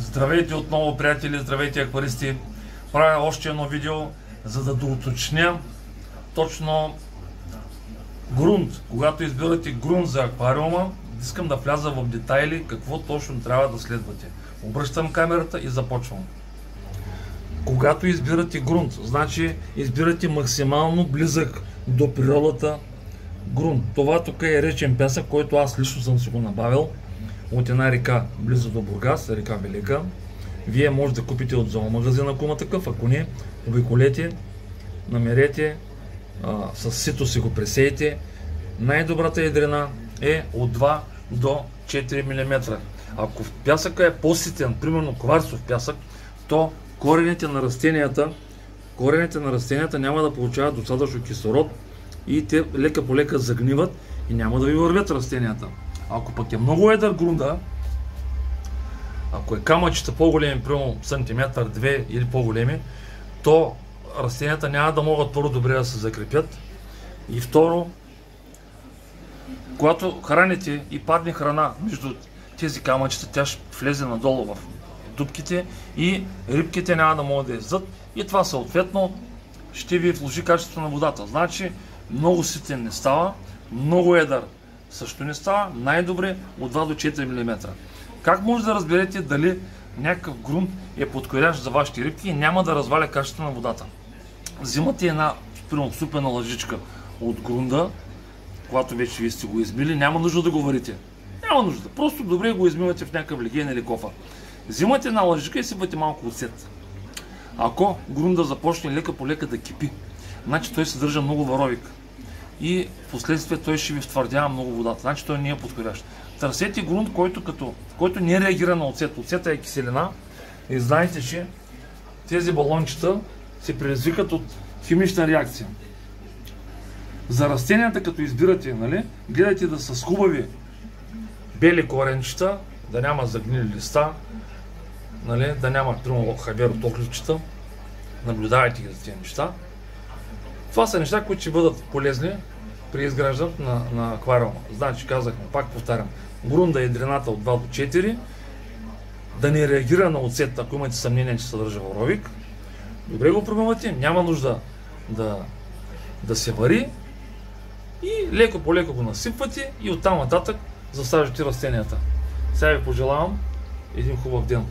Здравейте отново, приятели, здравейте акваристи! Правя още едно видео, за да доуточня точно грунт. Когато избирате грунт за аквариума, искам да вляза в детайли какво точно трябва да следвате. Обръщам камерата и започвам. Когато избирате грунт, значи избирате максимално близък до природата грунт. Това тук е речен пясък, който аз лично съм си го набавил от една река близо до Бургас, река Велика. Вие може да купите от зоомагазина, ако има такъв, ако не, обиколете, намерете, с сито си го пресейте. Най-добрата едрина е от 2 до 4 мм. Ако пясъка е по-ситен, примерно кварцов пясък, то корените на растенията няма да получават достатъчно кислород и те лека по лека загниват и няма да ви вървят растенията. Ако пък е много едър грунда, ако е камъчета по-големи, примерно сантиметър, 2 или по-големи, то растенията няма да могат първо добре да се закрепят. И второ, когато храните и падне храна между тези камъчета, тя ще влезе надолу в дупките и рибките няма да могат да излизат и това съответно ще ви вложи качеството на водата. Значи много ситен не става, много едър също не става, най-добре от 2 до 4 мм. Как може да разберете дали някакъв грунт е подходящ за вашите рибки и няма да разваля качеството на водата? Взимате една супена лъжичка от грунда, когато вече вие сте го измили, няма нужда да го варите. Няма нужда, просто добре го измивате в някакъв леген или кофа. Взимате една лъжичка и сипвате малко оцет. Ако грунда започне лека по лека да кипи, значи той съдържа много варовик и в последствие той ще ви втвърдява много водата, значи той не е подходящ. Търсете грунт, който не реагира на оцет. Оцета е киселина и знаете, че тези балончета се предизвикат от химична реакция. За растенията, като избирате, гледайте да са с хубави бели коренчета, да няма загнили листа, да няма хаберотохливчета. Наблюдавайте ги за тези неща. Това са неща, които ще бъдат полезни при изграждането на аквариума. Значи, казахме, пак повтарям, грунда е едрината от 2 до 4, да не реагира на оцет, ако имате съмнение, че съдържа варовик. Добре го промивате, няма нужда да се вари и леко по леко го насипвате и оттам нататък засаждате растенията. Сега ви пожелавам един хубав ден.